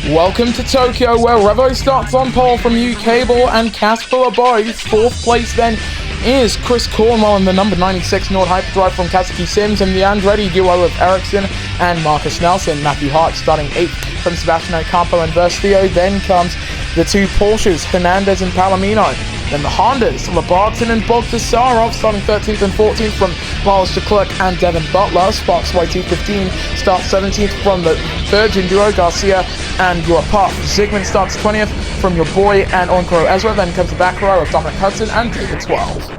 Welcome to Tokyo, where Revo starts on pole from uCable and Casper are both. Fourth place then is Chris Cornwell in the number 96 Nord Hyperdrive from Kazuki Sims, and the Andretti duo of Ericsson and Marcus Nelson. Matthew Hart starting 8th from Sebastian Ocampo and Versio. Then comes the two Porsches, Hernandez and Palomino. Then the Hondas, Labarton and Bogdasarov starting 13th and 14th from Miles Leclerc and Devin Butler. Sparks YT15 starts 17th from the Virgin duo, Garcia and your Puff. Zygmunt starts 20th from your boy and Onkoro Ezra. Then comes the back row of Dominic Hudson and David 12.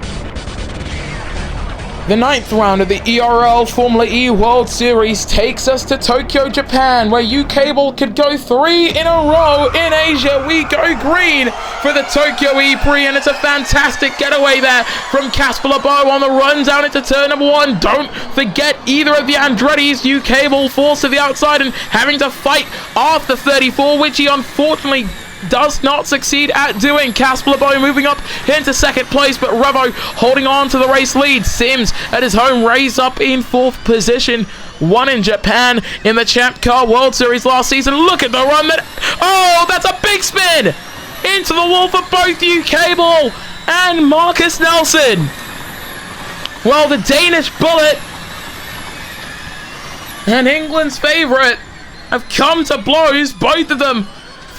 The 9th round of the ERL Formula E World Series takes us to Tokyo, Japan, where uCable could go 3 in a row in Asia. We go green for the Tokyo ePrix, and it's a fantastic getaway there from Casper Lebo on the run down into turn number 1. Don't forget either of the Andretti's. uCable forced to the outside and having to fight off the 34, which he unfortunately does not succeed at doing. Casper Lebo moving up into second place, but Revo holding on to the race lead. Sims at his home race up in 4th position. Won in Japan in the Champ Car World Series last season. Look at the run that... Oh, that's a big spin! Into the wall for both uCable and Marcus Nelson. Well, the Danish Bullet and England's favourite have come to blows. Both of them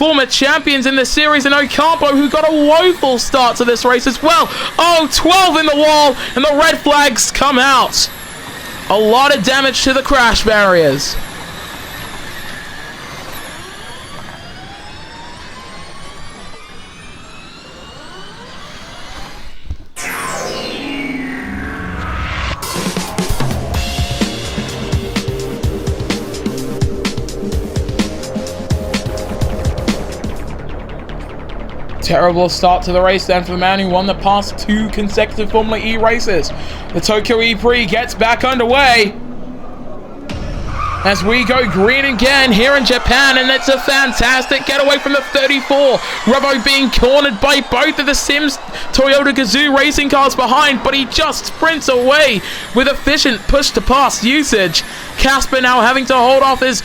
former champions in the series, and Ocampo, who got a woeful start to this race as well. Oh, 12 in the wall, and the red flags come out. A lot of damage to the crash barriers. Terrible start to the race then for the man who won the past 2 consecutive Formula E races. The Tokyo ePrix gets back underway as we go green again here in Japan, and it's a fantastic getaway from the 34. Revo being cornered by both of the Sims Toyota Gazoo racing cars behind, but he just sprints away with efficient push-to-pass usage. Casper now having to hold off his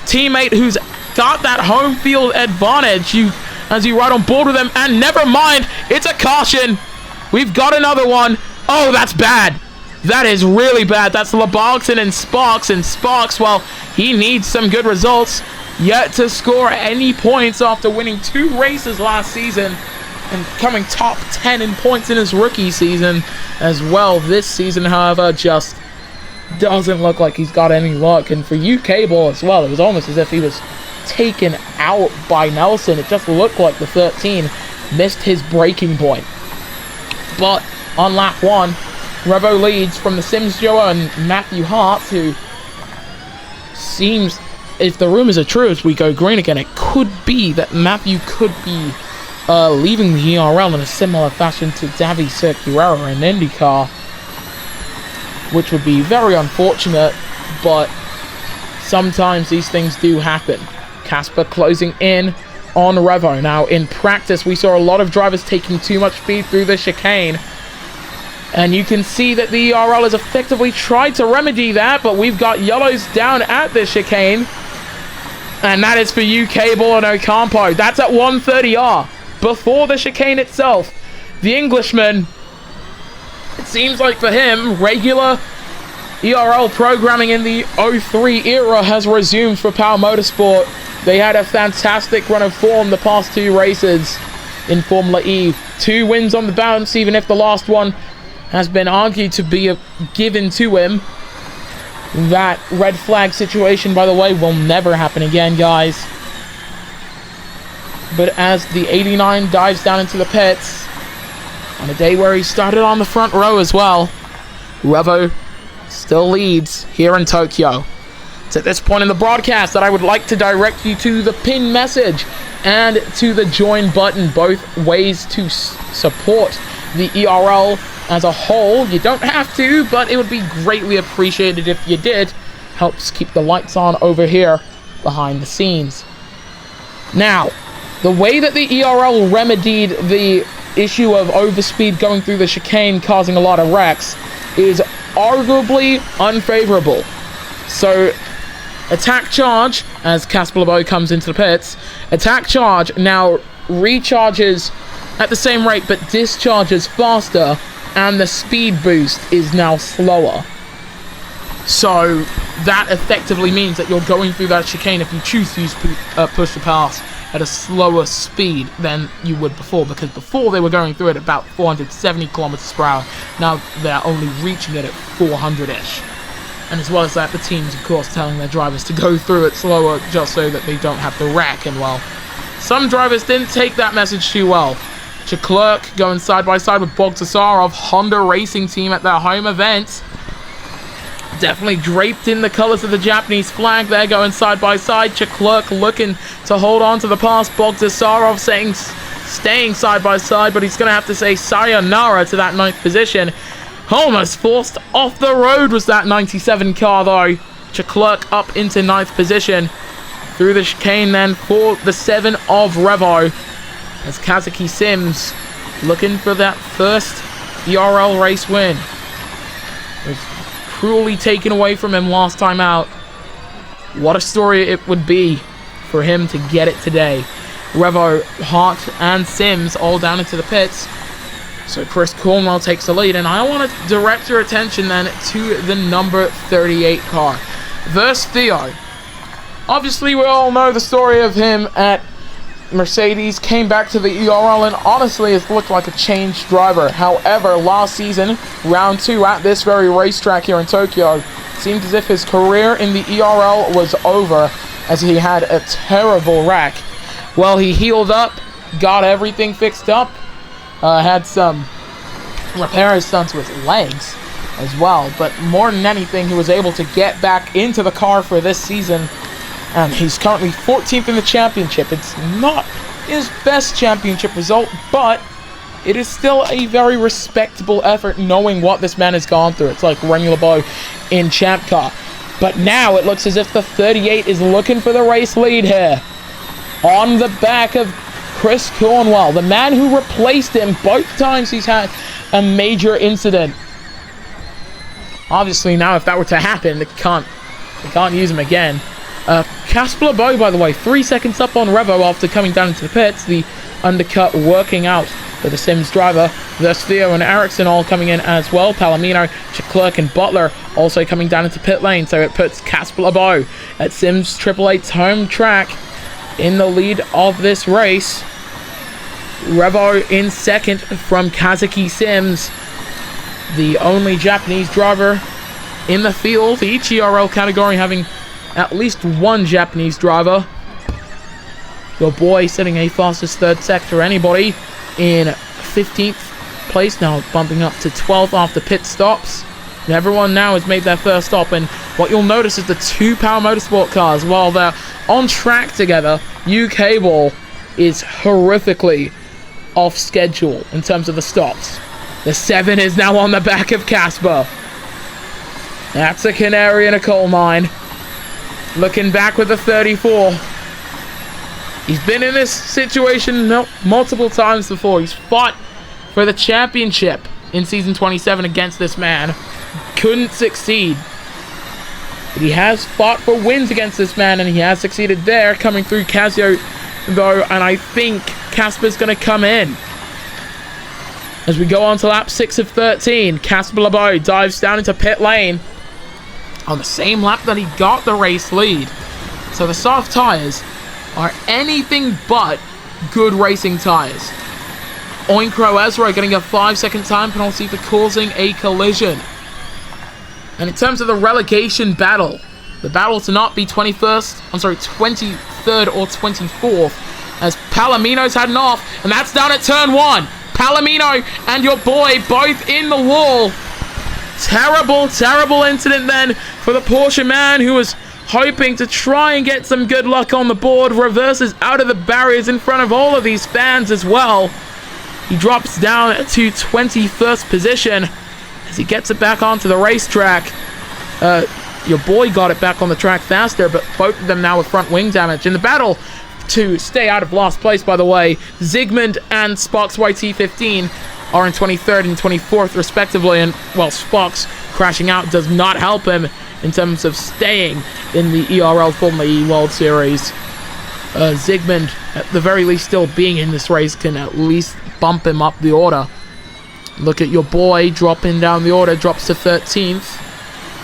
teammate who's got that home field advantage. As you ride on board with him, and never mind, it's a caution. We've got another one. Oh, that's bad. That is really bad. That's Labarton and Sparks, well, he needs some good results yet to score any points after winning 2 races last season and coming top 10 in points in his rookie season as well. This season, however, just doesn't look like he's got any luck. And for uCable as well, it was almost as if he was taken out by Nelson. It just looked like the 13 missed his breaking point. But on lap 1, Revo leads from the Sims duo and Matthew Hart, who seems, if the rumors are true as we go green again, it could be that Matthew could be leaving the ERL in a similar fashion to Davi Circulera in IndyCar, which would be very unfortunate, but sometimes these things do happen. Casper closing in on Revo. Now, in practice, we saw a lot of drivers taking too much speed through the chicane, and you can see that the ERL has effectively tried to remedy that, but we've got yellows down at the chicane, and that is for uCable and Ocampo. That's at 130R, before the chicane itself. The Englishman, it seems like for him, regular ERL programming in the 03 era has resumed for Power Motorsport. They had a fantastic run of form the past 2 races in Formula E. 2 wins on the bounce, even if the last one has been argued to be given to him. That red flag situation, by the way, will never happen again, guys. But as the 89 dives down into the pits, on a day where he started on the front row as well, Revo still leads here in Tokyo. It's at this point in the broadcast that I would like to direct you to the pin message and to the join button, both ways to support the ERL as a whole. You don't have to, but it would be greatly appreciated if you did. Helps keep the lights on over here behind the scenes. Now, the way that the ERL remedied the issue of overspeed going through the chicane causing a lot of wrecks is arguably unfavorable. So, attack charge, as Casper Lebo comes into the pits, Attack charge now recharges at the same rate but discharges faster, and the speed boost is now slower. So that effectively means that you're going through that chicane, if you choose to use push to pass, at a slower speed than you would before, because before they were going through it at about 470 kilometers per hour. Now they're only reaching it at 400-ish. And as well as that, the teams, of course, telling their drivers to go through it slower just so that they don't have to wreck. And, well, some drivers didn't take that message too well. Leclerc going side by side with Bogdasarov, Honda Racing Team at their home event. Definitely draped in the colors of the Japanese flag there, going side by side. Leclerc looking to hold on to the pass. Bogdasarov staying side by side, but he's going to have to say sayonara to that 9th position. Almost forced off the road was that 97 car, though. Leclerc up into 9th position. Through the chicane then for the 7 of Revo, as Kazuki Sims looking for that first ERL race win. It was cruelly taken away from him last time out. What a story it would be for him to get it today. Revo, Hart, and Sims all down into the pits. So Chris Cornwell takes the lead, and I want to direct your attention then to the number 38 car. Verse Theo. Obviously, we all know the story of him at Mercedes, came back to the ERL, and honestly, it's looked like a changed driver. However, last season, round 2 at this very racetrack here in Tokyo, seemed as if his career in the ERL was over, as he had a terrible wreck. Well, he healed up, got everything fixed up, had some repairs done to his legs as well, but more than anything, he was able to get back into the car for this season, and he's currently 14th in the championship. It's not his best championship result, but it is still a very respectable effort knowing what this man has gone through. It's like René Lebeau in Champ Car. But now it looks as if the 38 is looking for the race lead here. On the back of Chris Cornwell, the man who replaced him both times he's had a major incident. Obviously now if that were to happen, they can't use him again. Casper Lebeau, by the way, 3 seconds up on Revo after coming down into the pits. The undercut working out for the Sims driver. Thus Theo and Ericsson all coming in as well. Palomino, Leclerc, and Butler also coming down into pit lane. So it puts Casper Lebeau at Sims 888's home track in the lead of this race. Revo in second from Kazuki Sims, the only Japanese driver in the field, each ERL category having at least one Japanese driver. Your boy setting a fastest third sector anybody in 15th place, now bumping up to 12th after pit stops. And everyone now has made their first stop, and what you'll notice is the 2 Power Motorsport cars, while they're on track together, UK Ball is horrifically off schedule in terms of the stops. The 7 is now on the back of Casper. That's a canary in a coal mine. Looking back with the 34. He's been in this situation multiple times before. He's fought for the championship in Season 27 against this man. Couldn't succeed. But he has fought for wins against this man, and he has succeeded there, coming through Casio, though, and I think Casper's going to come in. As we go on to lap 6 of 13, Casper Lebeau dives down into pit lane on the same lap that he got the race lead. So the soft tires are anything but good racing tires. Oinkro Ezra getting a 5-second time penalty for causing a collision. And in terms of the relegation battle, the battle to not be 23rd or 24th, as Palomino's heading off, and that's down at turn 1. Palomino and your boy both in the wall. Terrible, terrible incident then for the Porsche man, who was hoping to try and get some good luck on the board. Reverses out of the barriers in front of all of these fans as well. He drops down to 21st position as he gets it back onto the racetrack. Your boy got it back on the track faster, but both of them now with front wing damage. In the battle to stay out of last place, by the way, Zygmunt and Spock's YT15 are in 23rd and 24th respectively, and well, Spock's crashing out does not help him in terms of staying in the ERL Formula E World Series. Zygmunt, at the very least, still being in this race can at least bump him up the order. Look at your boy dropping down the order, drops to 13th.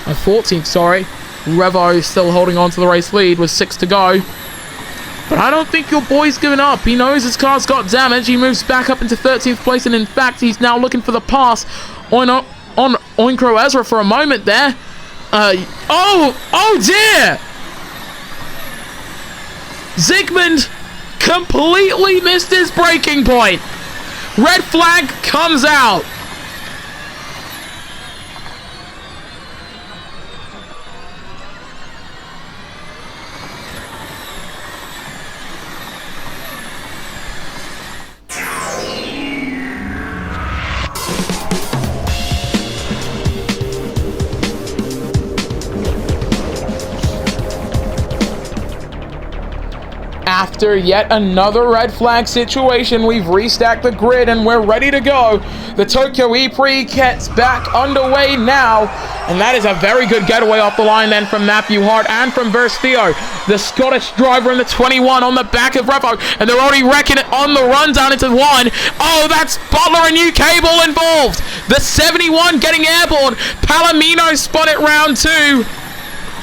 14th, sorry. Revo is still holding on to the race lead with 6 to go. But I don't think your boy's giving up. He knows his car's got damage. He moves back up into 13th place, and in fact, he's now looking for the pass on Oinkro Ezra for a moment there. Oh dear! Zygmunt completely missed his braking point. Red flag comes out. After yet another red flag situation, we've restacked the grid and we're ready to go. The Tokyo ePrix gets back underway now, and that is a very good getaway off the line then from Matthew Hart and from Theo, the Scottish driver in the 21 on the back of Revo, and they're already wrecking it on the run down into 1. Oh, that's Butler and new cable involved. The 71 getting airborne. Palomino spun it round 2.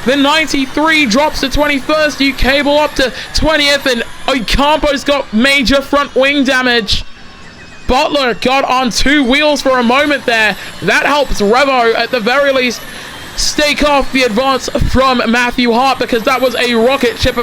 The 93 drops to 21st, you cable up to 20th, and Ocampo's got major front wing damage. Butler got on 2 wheels for a moment there. That helps Revo, at the very least, stake off the advance from Matthew Hart, because that was a rocket ship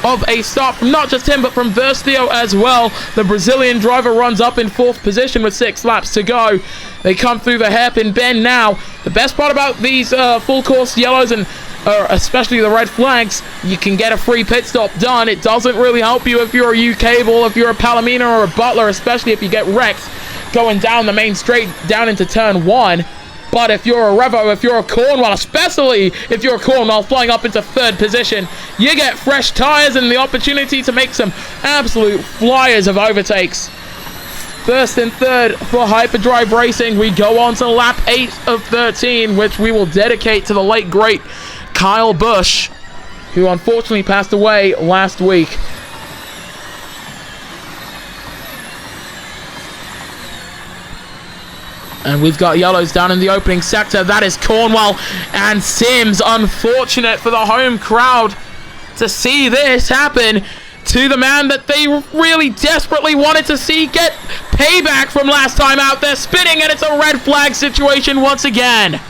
of a start from not just him, but from Theo as well. The Brazilian driver runs up in 4th position with 6 laps to go. They come through the hairpin bend now. The best part about these full course yellows and especially the red flags, you can get a free pit stop done. It doesn't really help you if you're a U-Cable, if you're a Palomino or a Butler, especially if you get wrecked going down the main straight down into turn 1. But if you're a Revo, if you're a Cornwall, especially if you're a Cornwall flying up into 3rd position, you get fresh tires and the opportunity to make some absolute flyers of overtakes. 1st and 3rd for Hyperdrive Racing. We go on to lap 8 of 13, which we will dedicate to the late great Kyle Busch, who unfortunately passed away last week. And we've got yellows down in the opening sector. That is Cornwall and Sims. Unfortunate for the home crowd to see this happen to the man that they really desperately wanted to see get payback from last time out there spinning, and it's a red flag situation once again.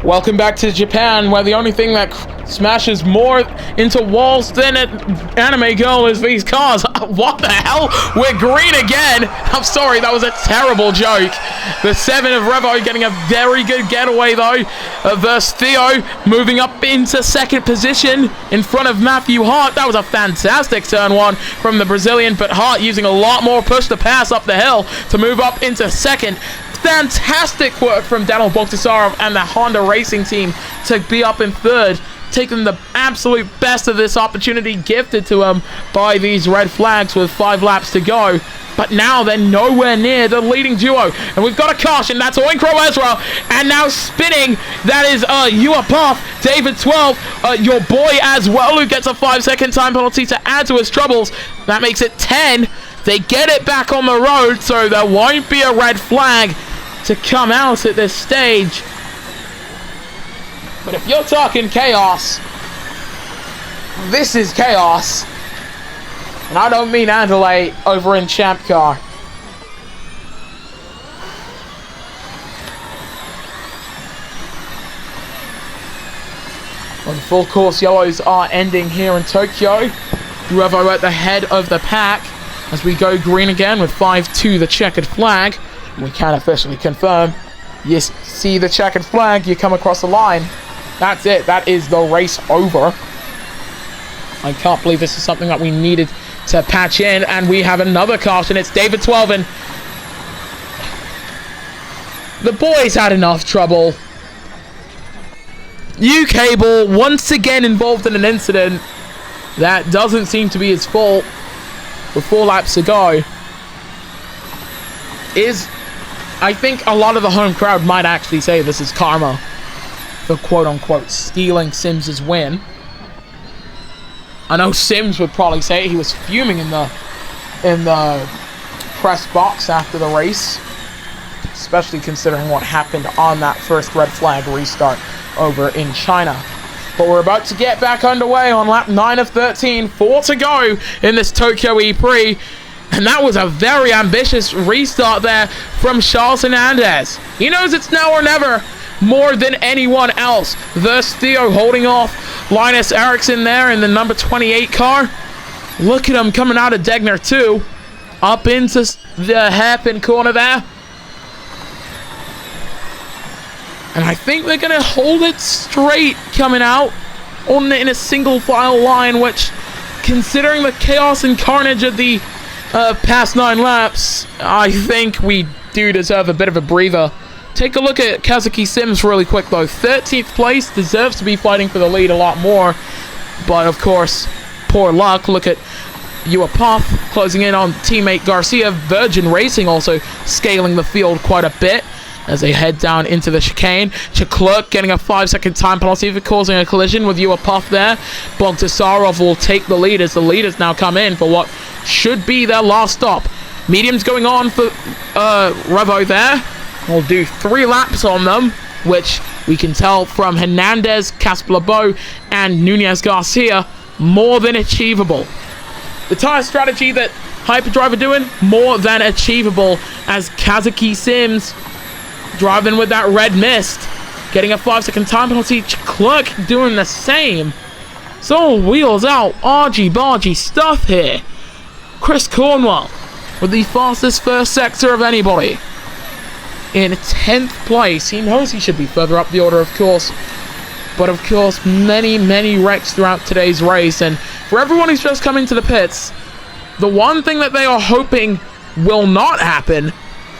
Welcome back to Japan, where the only thing that smashes more into walls than an anime girl is these cars. What the hell? We're green again. I'm sorry, that was a terrible joke. The 7 of Revo getting a very good getaway though. Theo moving up into 2nd position in front of Matthew Hart. That was a fantastic turn 1 from the Brazilian, but Hart using a lot more push to pass up the hill to move up into 2nd. Fantastic work from Daniel Bogdasarov and the Honda Racing team to be up in 3rd, taking the absolute best of this opportunity gifted to them by these red flags with 5 laps to go. But now they're nowhere near the leading duo, and we've got a caution. That's Oinkro Ezra, and now spinning, that is Yua Puff, David 12, your boy as well, who gets a 5-second time penalty to add to his troubles. That makes it 10. They get it back on the road, so there won't be a red flag to come out at this stage. But if you're talking chaos, this is chaos. And I don't mean Andalay over in Champ Car. Well, the full course yellows are ending here in Tokyo. Revo at the head of the pack as we go green again with 5-2 the checkered flag. We can officially confirm. You see the checkered flag, you come across the line. That's it. That is the race over. I can't believe this is something that we needed to patch in, and we have another caution. It's David 12, and the boys had enough trouble U-Cable once again involved in an incident that doesn't seem to be his fault with 4 laps to go. I think a lot of the home crowd might actually say this is karma for quote-unquote stealing Sims's win. I know Sims would probably say he was fuming in the press box after the race, especially considering what happened on that first red flag restart over in China. But we're about to get back underway on lap 9 of 13, 4 to go in this Tokyo ePrix. And that was a very ambitious restart there from Charles Hernandez. He knows it's now or never more than anyone else. Thus, Theo holding off Linus Eriksson there in the number 28 car. Look at him coming out of Degner 2. Up into the hairpin corner there. And I think they're going to hold it straight coming out in a single file line, which, considering the chaos and carnage of the past 9 laps, I think we do deserve a bit of a breather. Take a look at Kazuki Sims really quick, though. 13th place, deserves to be fighting for the lead a lot more. But, of course, poor luck. Look at Uapov closing in on teammate Garcia. Virgin Racing also scaling the field quite a bit as they head down into the chicane. Cheklerk getting a 5-second time penalty for causing a collision with Uapov there. Bogdasarov will take the lead as the leaders now come in for what should be their last stop. Mediums going on for Revo there. We'll do 3 laps on them, which we can tell from Hernandez, Casper Lebo, and Nunez Garcia, more than achievable. The tire strategy that Hyperdrive are doing, more than achievable, as Kazuki Sims driving with that red mist, getting a 5-second time penalty. Clerk doing the same. It's all wheels out, argy-bargy stuff here. Chris Cornwell with the fastest first sector of anybody. In 10th place. He knows he should be further up the order, of course. But, of course, many, many wrecks throughout today's race. And for everyone who's just come into the pits, the one thing that they are hoping will not happen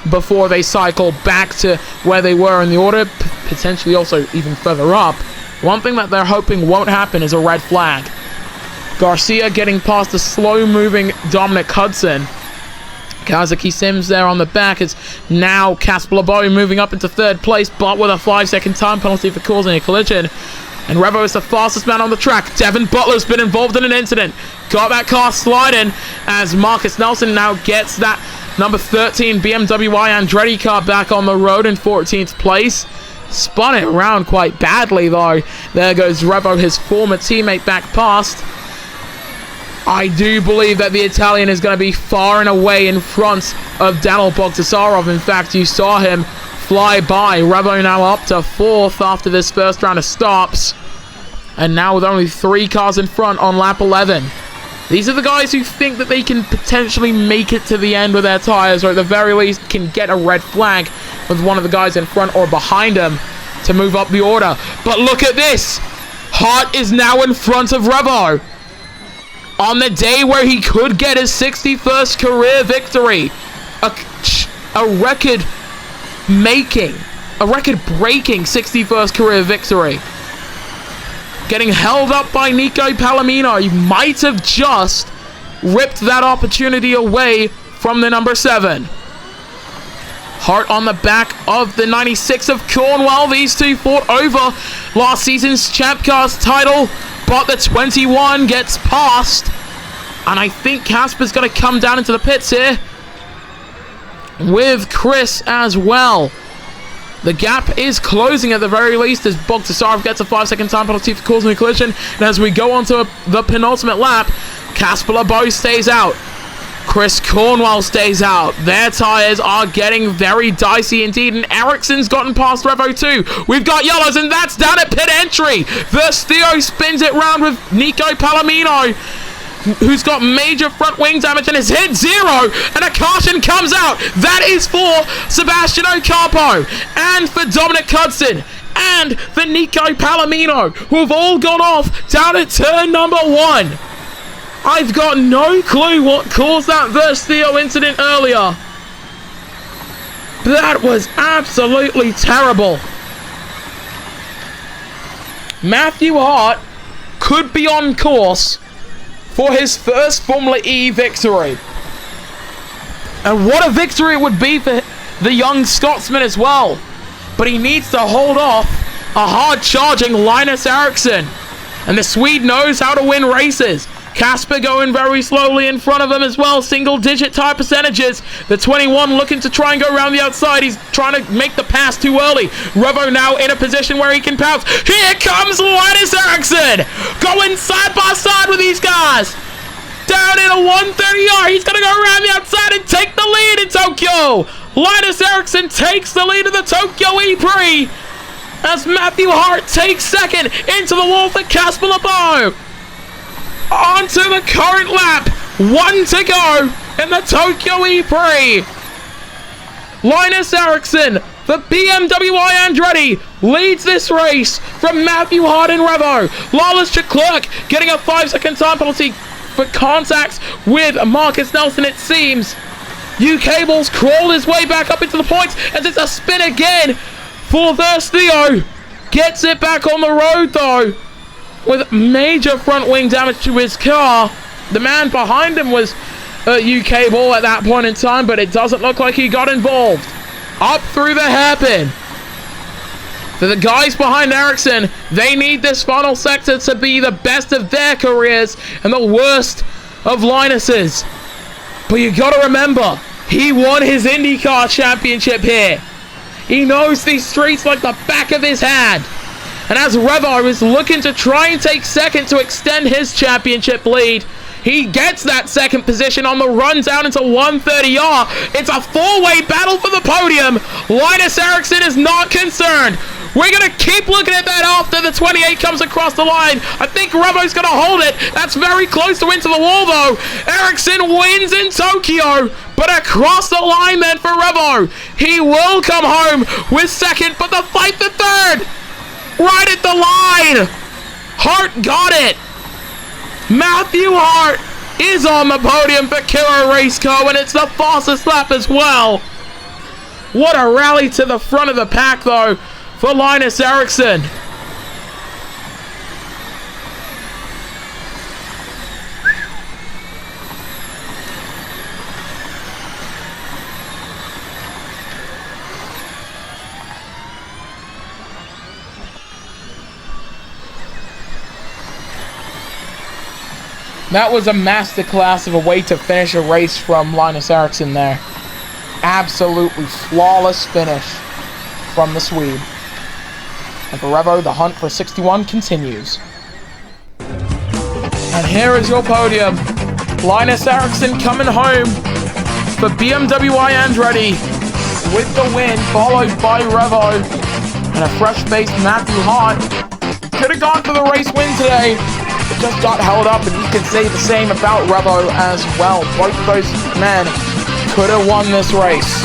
before they cycle back to where they were in the order, potentially also even further up, one thing that they're hoping won't happen is a red flag. Garcia getting past the slow-moving Dominic Hudson. Kazuki Sims there on the back. It's now Casper Lebo moving up into 3rd place, but with a 5-second time penalty for causing a collision. And Revo is the fastest man on the track. Devin Butler's been involved in an incident. Got that car sliding as Marcus Nelson now gets that number 13 BMW Andretti car back on the road in 14th place. Spun it around quite badly, though. There goes Revo, his former teammate, back past. I do believe that the Italian is going to be far and away in front of Daniel Bogdasarov. In fact, you saw him fly by. Revo now up to 4th after this first round of stops. And now with only 3 cars in front on lap 11. These are the guys who think that they can potentially make it to the end with their tires, or at the very least can get a red flag with one of the guys in front or behind them to move up the order. But look at this. Hart is now in front of Revo on the day where he could get his 61st career victory. A record-breaking 61st career victory. Getting held up by Nico Palomino. He might have just ripped that opportunity away from the number 7. Hart on the back of the 96 of Cornwell. These two fought over last season's Champ Cars title, but the 21 gets past. And I think Casper's going to come down into the pits here with Chris as well. The gap is closing at the very least as Bogdasarov gets a 5-second time penalty for causing a collision. And as we go on to the penultimate lap, Casper Lebo stays out. Chris Cornwell stays out. Their tires are getting very dicey indeed, and Eriksson's gotten past Revo too. We've got yellows, and that's down at pit entry. Thus, Theo spins it round with Nico Palomino, who's got major front wing damage and has hit 0, and a caution comes out. That is for Sebastian Ocampo and for Dominic Hudson and for Nico Palomino, who have all gone off down at turn number 1. I've got no clue what caused that Verse Theo incident earlier. That was absolutely terrible. Matthew Hart could be on course for his first Formula E victory. And what a victory it would be for the young Scotsman as well. But he needs to hold off a hard-charging Linus Eriksson. And the Swede knows how to win races. Casper going very slowly in front of him as well. Single-digit tire percentages. The 21 looking to try and go around the outside. He's trying to make the pass too early. Revo now in a position where he can pounce. Here comes Linus Eriksson. Going side by side with these guys. Down in a 130R. He's going to go around the outside and take the lead in Tokyo. Linus Eriksson takes the lead of the Tokyo ePrix. As Matthew Hart takes second into the wall for Casper Leboeuf. Onto the current lap. 1 to go in the Tokyo ePrix. Linus Eriksson, the BMW Andretti, leads this race from Matthew Hart and Revo. Lawless Leclerc getting a 5-second time penalty for contacts with Marcus Nelson, it seems. U-Cables crawled his way back up into the points as it's a spin again for Theo. Gets it back on the road though, with major front wing damage to his car. The man behind him was U-Cable at that point in time, but it doesn't look like he got involved. Up through the hairpin. For the guys behind Eriksson, they need this final sector to be the best of their careers and the worst of Linus's. But you gotta remember, he won his IndyCar championship here. He knows these streets like the back of his hand. And as Revo is looking to try and take second to extend his championship lead, he gets that second position on the run down into 130R. It's a four-way battle for the podium. Linus Eriksson is not concerned. We're going to keep looking at that after the 28 comes across the line. I think Revo's going to hold it. That's very close to into the wall, though. Eriksson wins in Tokyo, but across the line then for Revo. He will come home with second, but the fight for third. Right at the line. Hart got it. Matthew Hart is on the podium for Kira Raceco, and it's the fastest lap as well. What a rally to the front of the pack, though, for Linus Eriksson. That was a masterclass of a way to finish a race from Linus Eriksson there. Absolutely flawless finish from the Swede. And for Revo, the hunt for 61 continues. And here is your podium. Linus Eriksson coming home for BMW Andretti with the win, followed by Revo. And a fresh-faced Matthew Hart. Could have gone for the race win today. It just got held up, and you can say the same about Revo as well. Both of those men could have won this race.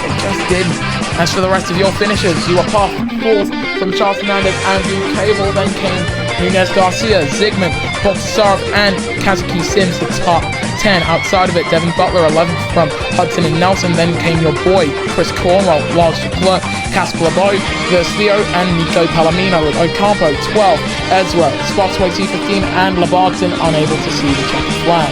It just didn't. As for the rest of your finishers, you were puffed fourth from Charles Fernandez and U-Cable. Then came Nunez Garcia, Zygmunt, Bogdasarov, and Kazuki Sims, the top 10. Outside of it, Devin Butler, 11th from Hudson and Nelson. Then came your boy, Chris Cornwell, Lars Leclerc, Casper Leboeuf, Theo, and Nico Palomino with Ocampo, 12. Ezra, Spotsway T15, and Labarton unable to see the checkered flag.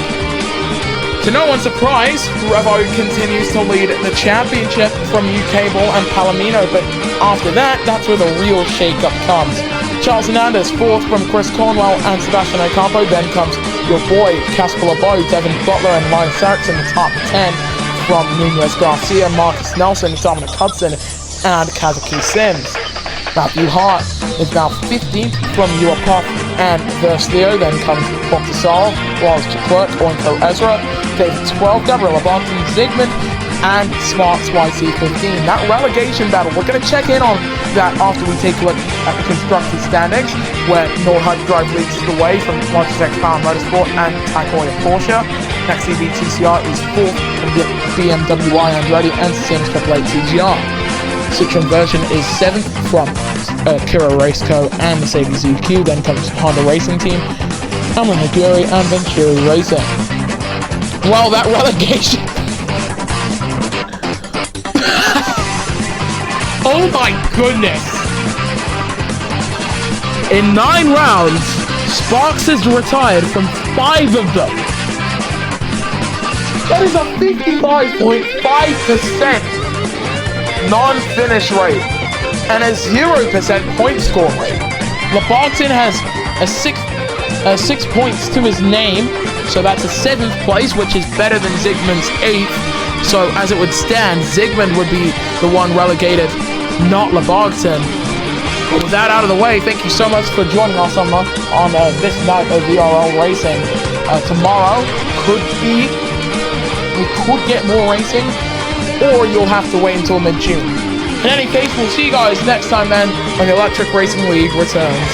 To no one's surprise, Revo continues to lead the championship from U-Cable and Palomino, but after that, that's where the real shake-up comes. Charles Hernandez, 4th from Chris Cornwell and Sebastian Ocampo. Then comes your boy, Casper Leboeuf, Devin Butler, and Linus Eriksson, the top 10 from Nunez Garcia, Marcus Nelson, Dominic Hudson, and Kazuki Sims. Matthew Hart is now 15th from Puff and Theo. Then comes Bogdasarov, Lars Leclerc, Oinko Ezra, David 12, Gabriel Barton, Zygmunt, and Smarts YC15. That relegation battle, we're going to check in on that after we take a look at the constructors standings, where Nordheim Drive leads the way from Logitech Power Motorsport and Takoya Porsche. Next, CVTCR is 4th from the BMW Andretti and Sims Triple 8 TGR. Citroen version is 7th from Kira Raceco and Mercedes EQ. Then comes Honda Racing Team, Amon Haguri, and Venturi Racing. Well, that relegation... oh my goodness! In 9 rounds, Sparks has retired from 5 of them. That is a 55.5% non-finish rate and a 0% point score rate. Lebarton has a 6 points to his name, so that's a 7th place, which is better than Zygmunt's 8th. So as it would stand, Zygmunt would be the one relegated, not Lebarton. But with that out of the way, thank you so much for joining us on this night of ERL racing. Tomorrow we could get more racing, or you'll have to wait until mid-June. In any case, we'll see you guys next time then when the Electric Racing League returns.